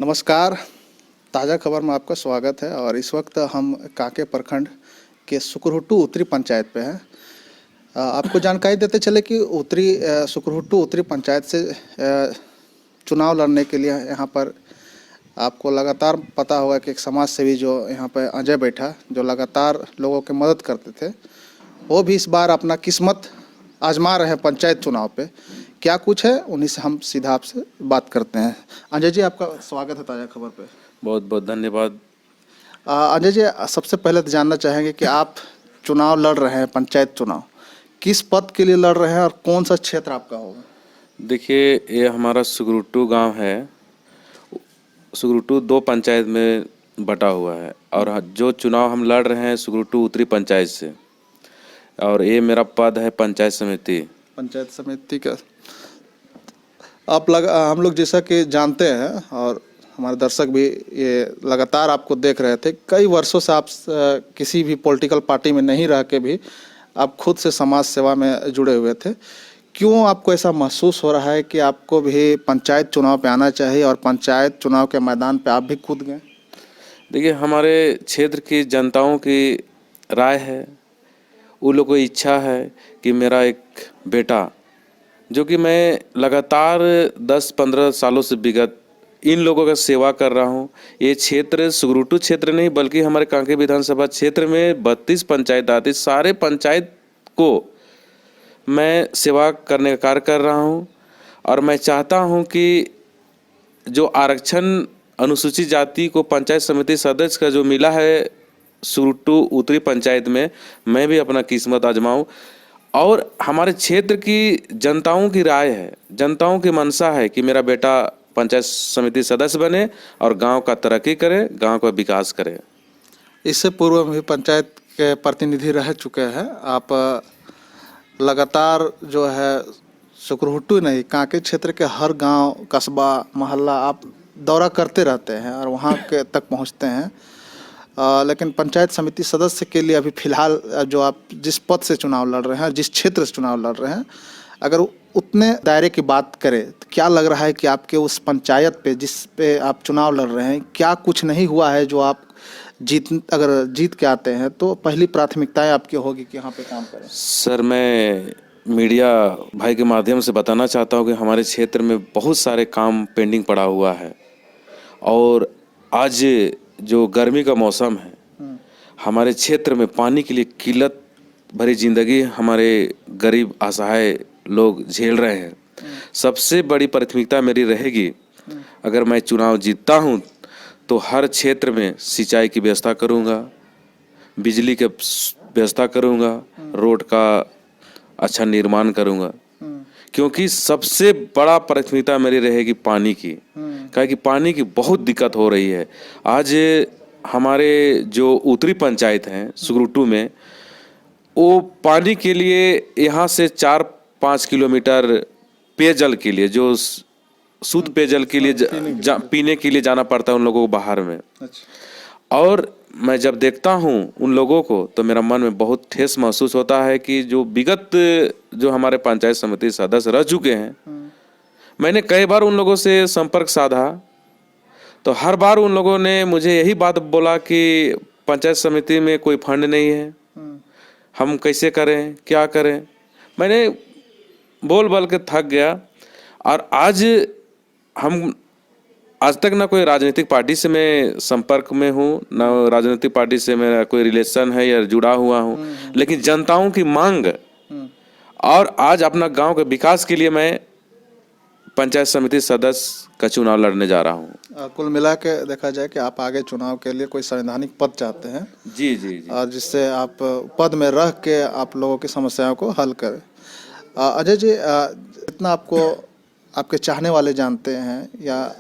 नमस्कार। ताज़ा खबर में आपका स्वागत है और इस वक्त हम कांके प्रखंड के सुकुरहुट्टू उत्तरी पंचायत पे हैं। आपको जानकारी देते चले कि सुकुरहुट्टू उत्तरी पंचायत से चुनाव लड़ने के लिए यहाँ पर आपको लगातार पता होगा कि एक समाज सेवी जो यहाँ पर अजय बैठा, जो लगातार लोगों की मदद करते थे, वो भी इस बार अपना किस्मत आजमा रहे हैं पंचायत चुनाव पे। क्या कुछ है उन्हीं से हम सीधा आपसे बात करते हैं। अजय जी, आपका स्वागत है ताज़ा खबर पे। बहुत बहुत धन्यवाद। अजय जी, सबसे पहले तो जानना चाहेंगे कि आप चुनाव लड़ रहे हैं, पंचायत चुनाव किस पद के लिए लड़ रहे हैं और कौन सा क्षेत्र आपका होगा? देखिए, ये हमारा सुकुरहुट्टू गांव है। सुकुरहुट्टू 2 पंचायत में बटा हुआ है और जो चुनाव हम लड़ रहे हैं सुकुरहुट्टू उत्तरी पंचायत से, और ये मेरा पद है पंचायत समिति का हम लोग जैसा कि जानते हैं और हमारे दर्शक भी ये लगातार आपको देख रहे थे, कई वर्षों से आप किसी भी पॉलिटिकल पार्टी में नहीं रह के भी आप खुद से समाज सेवा में जुड़े हुए थे। क्यों आपको ऐसा महसूस हो रहा है कि आपको भी पंचायत चुनाव पे आना चाहिए और पंचायत चुनाव के मैदान पे आप भी कूद गए? देखिए, हमारे क्षेत्र की जनताओं की राय है, उन लोगों की इच्छा है कि मेरा एक बेटा, जो कि मैं लगातार 10-15 सालों से विगत इन लोगों का सेवा कर रहा हूं। ये क्षेत्र सुकुरहुट्टू क्षेत्र नहीं बल्कि हमारे कांके विधानसभा क्षेत्र में 32 पंचायत आती, सारे पंचायत को मैं सेवा करने का कार्य कर रहा हूं। और मैं चाहता हूं कि जो आरक्षण अनुसूचित जाति को पंचायत समिति सदस्य का जो मिला है सुकुरहुट्टू उत्तरी पंचायत में, मैं भी अपना किस्मत आजमाऊं। और हमारे क्षेत्र की जनताओं की राय है, जनताओं की मंशा है कि मेरा बेटा पंचायत समिति सदस्य बने और गांव का तरक्की करे, गांव का विकास करे। इससे पूर्व में भी पंचायत के प्रतिनिधि रह चुके हैं आप। लगातार जो है सुकुरहुट्टू नहीं, कांके क्षेत्र के हर गांव, कस्बा, मोहल्ला आप दौरा करते रहते हैं और वहां के तक पहुंचते हैं। लेकिन पंचायत समिति सदस्य के लिए अभी फिलहाल जो आप जिस पद से चुनाव लड़ रहे हैं, जिस क्षेत्र से चुनाव लड़ रहे हैं, अगर उतने दायरे की बात करें तो क्या लग रहा है कि आपके उस पंचायत पे जिस पे आप चुनाव लड़ रहे हैं, क्या कुछ नहीं हुआ है जो आप अगर जीत के आते हैं तो पहली प्राथमिकताएं आपकी होगी कि यहाँ पे काम करें? सर, मैं मीडिया भाई के माध्यम से बताना चाहता हूँ कि हमारे क्षेत्र में बहुत सारे काम पेंडिंग पड़ा हुआ है। और आज जो गर्मी का मौसम है, हमारे क्षेत्र में पानी के लिए किल्लत भरी जिंदगी हमारे गरीब असहाय लोग झेल रहे हैं। सबसे बड़ी प्राथमिकता मेरी रहेगी, अगर मैं चुनाव जीतता हूं तो हर क्षेत्र में सिंचाई की व्यवस्था करूंगा, बिजली की व्यवस्था करूंगा, रोड का अच्छा निर्माण करूंगा। क्योंकि सबसे बड़ा प्राथमिकता मेरी रहेगी पानी की, क्या कि पानी की बहुत दिक्कत हो रही है। आज हमारे जो उत्तरी पंचायत हैं सुकुरहुट्टू में, वो पानी के लिए यहाँ से 4-5 किलोमीटर पेयजल के लिए, जो शुद्ध पेयजल के लिए पीने के लिए जाना पड़ता है उन लोगों को बाहर में। और मैं जब देखता हूँ उन लोगों को तो मेरा मन में बहुत ठेस महसूस होता है कि जो विगत जो हमारे पंचायत समिति सदस्य रह चुके हैं, मैंने कई बार उन लोगों से संपर्क साधा तो हर बार उन लोगों ने मुझे यही बात बोला कि पंचायत समिति में कोई फंड नहीं है, हम कैसे करें, क्या करें। मैंने बोल के थक गया। और आज तक ना कोई राजनीतिक पार्टी से मैं संपर्क में हूँ, ना राजनीतिक पार्टी से मेरा कोई रिलेशन है या जुड़ा हुआ हूँ, लेकिन जनताओं की मांग और आज अपना गांव के विकास के लिए मैं पंचायत समिति सदस्य का चुनाव लड़ने जा रहा हूँ। कुल मिला के देखा जाए कि आप आगे चुनाव के लिए कोई संवैधानिक पद चाहते हैं। जी जी जी। और जिससे आप पद में रह के आप लोगों की समस्याओं को हल करें। अजय जी, इतना आपको आपके चाहने वाले जानते हैं या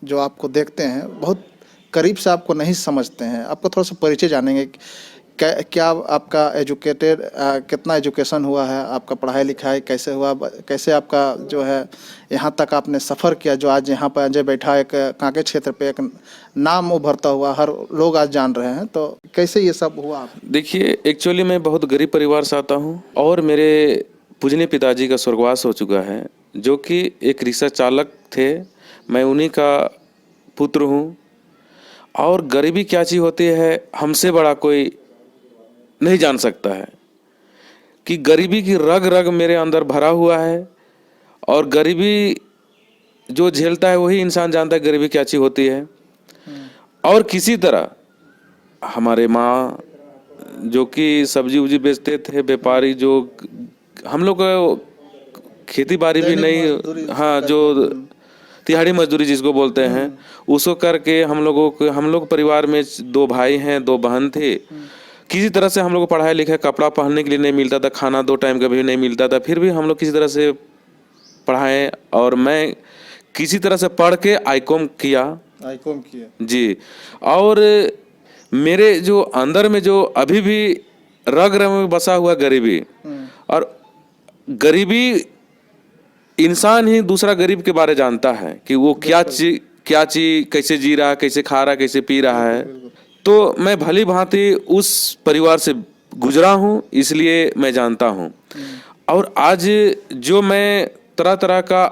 जो आपको देखते हैं, बहुत करीब से आपको नहीं समझते हैं, आपको थोड़ा सा परिचय जानेंगे। क्या आपका एजुकेटेड, कितना एजुकेशन हुआ है, आपका पढ़ाई लिखाई कैसे हुआ, कैसे आपका जो है यहाँ तक आपने सफ़र किया, जो आज यहाँ पर अजय बैठा एक कांके क्षेत्र पे एक नाम उभरता हुआ हर लोग आज जान रहे हैं, तो कैसे ये सब हुआ? देखिए, एक्चुअली मैं बहुत गरीब परिवार से आता हूँ और मेरे पूजनीय पिताजी का स्वर्गवास हो चुका है, जो कि एक रिक्शा चालक थे। मैं उन्हीं का पुत्र हूँ, और गरीबी क्या चीज़ होती है हमसे बड़ा कोई नहीं जान सकता है कि गरीबी की रग रग मेरे अंदर भरा हुआ है। और गरीबी जो झेलता है वही इंसान जानता है गरीबी क्या चीज़ होती है। और किसी तरह हमारे माँ जो कि सब्जी उब्जी बेचते थे, व्यापारी जो, हम लोग खेती बाड़ी भी नहीं, हाँ, जो तिहाड़ी मजदूरी जिसको बोलते हैं, उसको करके हम लोग परिवार में 2 भाई हैं, 2 बहन थे। किसी तरह से हम लोग को पढ़ाई लिखाई, कपड़ा पहनने के लिए नहीं मिलता था, खाना 2 टाइम का भी नहीं मिलता था, फिर भी हम लोग किसी तरह से पढ़ाएं। और मैं किसी तरह से पढ़ के आईकॉम किया जी। और मेरे जो अंदर में जो अभी भी रग रग में बसा हुआ गरीबी, और गरीबी इंसान ही दूसरा गरीब के बारे जानता है कि वो क्या चीज कैसे जी रहा है, कैसे खा रहा है, कैसे पी रहा है। तो मैं भली भांति उस परिवार से गुजरा हूँ, इसलिए मैं जानता हूँ। और आज जो मैं तरह तरह का,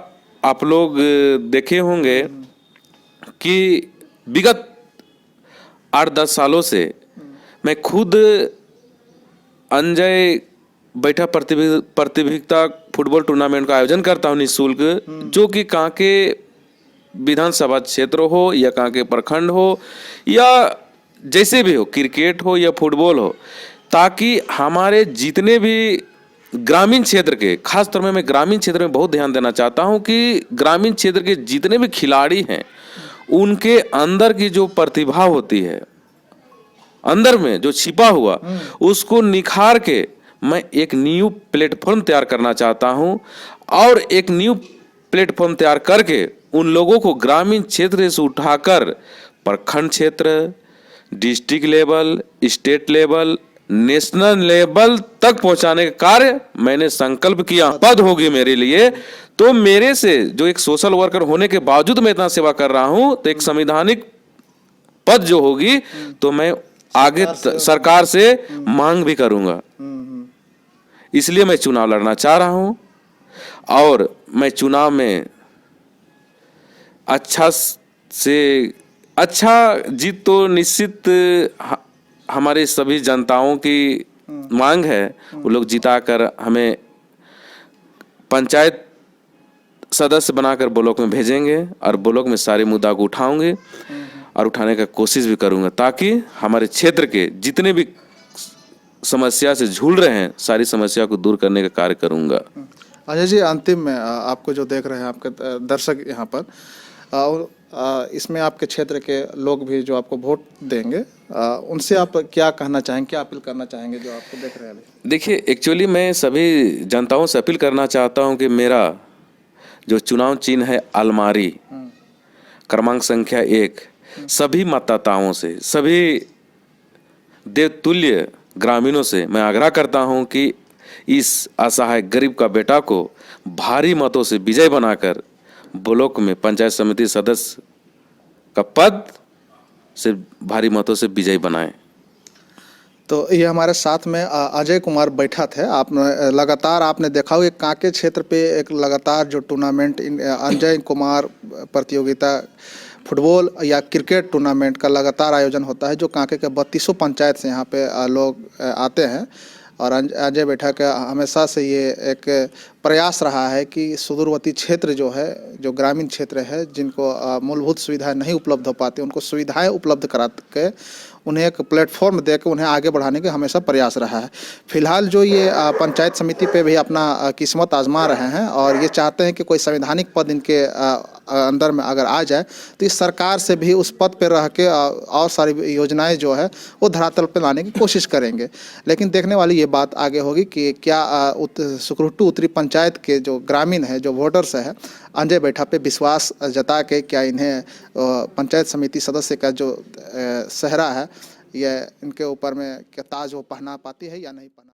आप लोग देखे होंगे कि विगत 8-10 सालों से मैं खुद अंजय बैठा प्रतियोगिता फुटबॉल टूर्नामेंट का आयोजन करता हूँ निःशुल्क, जो कि कांके विधानसभा क्षेत्र हो या कांके प्रखंड हो या जैसे भी हो, क्रिकेट हो या फुटबॉल हो, ताकि हमारे जितने भी ग्रामीण क्षेत्र के, खास तौर में मैं ग्रामीण क्षेत्र में बहुत ध्यान देना चाहता हूं कि ग्रामीण क्षेत्र के जितने भी खिलाड़ी हैं उनके अंदर की जो प्रतिभा होती है, अंदर में जो छिपा हुआ, उसको निखार के मैं एक न्यू प्लेटफॉर्म तैयार करना चाहता हूं। और एक न्यू प्लेटफॉर्म तैयार करके उन लोगों को ग्रामीण क्षेत्र से उठाकर प्रखंड क्षेत्र, district level, state level, national level तक पहुंचाने का कार्य मैंने संकल्प किया। पद होगी मेरे लिए, तो मेरे से जो एक सोशल वर्कर होने के बावजूद मैं इतना सेवा कर रहा हूं, तो एक संवैधानिक पद जो होगी तो मैं आगे सरकार से मांग भी करूंगा। इसलिए मैं चुनाव लड़ना चाह रहा हूं, और मैं चुनाव में अच्छा जीत तो निश्चित हमारे सभी जनताओं की मांग है। वो लोग जिताकर हमें पंचायत सदस्य बनाकर ब्लॉक में भेजेंगे, और ब्लॉक में सारे मुद्दा को उठाऊंगे और उठाने का कोशिश भी करूंगा, ताकि हमारे क्षेत्र के जितने भी समस्या से झूल रहे हैं सारी समस्या को दूर करने का कार्य करूंगा। अजय जी, अंतिम में आपको जो देख रहे हैं आपके दर्शक यहाँ पर, इसमें आपके क्षेत्र के लोग भी जो आपको वोट देंगे, उनसे आप क्या कहना चाहेंगे, क्या अपील करना चाहेंगे जो आपको देख रहे हैं? देखिए, एक्चुअली मैं सभी जनताओं से अपील करना चाहता हूं कि मेरा जो चुनाव चिन्ह है अलमारी, क्रमांक संख्या 1, सभी मतदाताओं से, सभी देवतुल्य ग्रामीणों से मैं आग्रह करता हूं कि इस असहाय गरीब का बेटा को भारी मतों से विजय बनाकर ब्लॉक में पंचायत समिति सदस्य का पद से भारी मतों से विजयी बनाएं। तो ये हमारे साथ में अजय कुमार बैठा थे। आपने लगातार आपने देखा होगा कांके क्षेत्र पे एक लगातार जो टूर्नामेंट अजय कुमार प्रतियोगिता फुटबॉल या क्रिकेट टूर्नामेंट का लगातार आयोजन होता है, जो कांके के 32 पंचायत से यहाँ पे लोग आते हैं। और अजय बैठा का हमेशा से ये एक प्रयास रहा है कि सुदूरवर्ती क्षेत्र जो है, जो ग्रामीण क्षेत्र है, जिनको मूलभूत सुविधाएं नहीं उपलब्ध हो पाती, उनको सुविधाएं उपलब्ध करा के उन्हें एक प्लेटफॉर्म देकर उन्हें आगे बढ़ाने का हमेशा प्रयास रहा है। फिलहाल जो ये पंचायत समिति पे भी अपना किस्मत आजमा रहे हैं और ये चाहते हैं कि कोई संवैधानिक पद इनके अंदर में अगर आ जाए तो इस सरकार से भी उस पद पे रह के और सारी योजनाएं जो है वो धरातल पे लाने की कोशिश करेंगे। लेकिन देखने वाली ये बात आगे होगी कि क्या सुकरुट्टू उत्तरी पंचायत के जो ग्रामीण है, जो वोटर्स है, अजय बैठा पे विश्वास जता के क्या इन्हें पंचायत समिति सदस्य का जो सेहरा है, ये इनके ऊपर में क्या ताज वो पहना पाती है या नहीं पहना।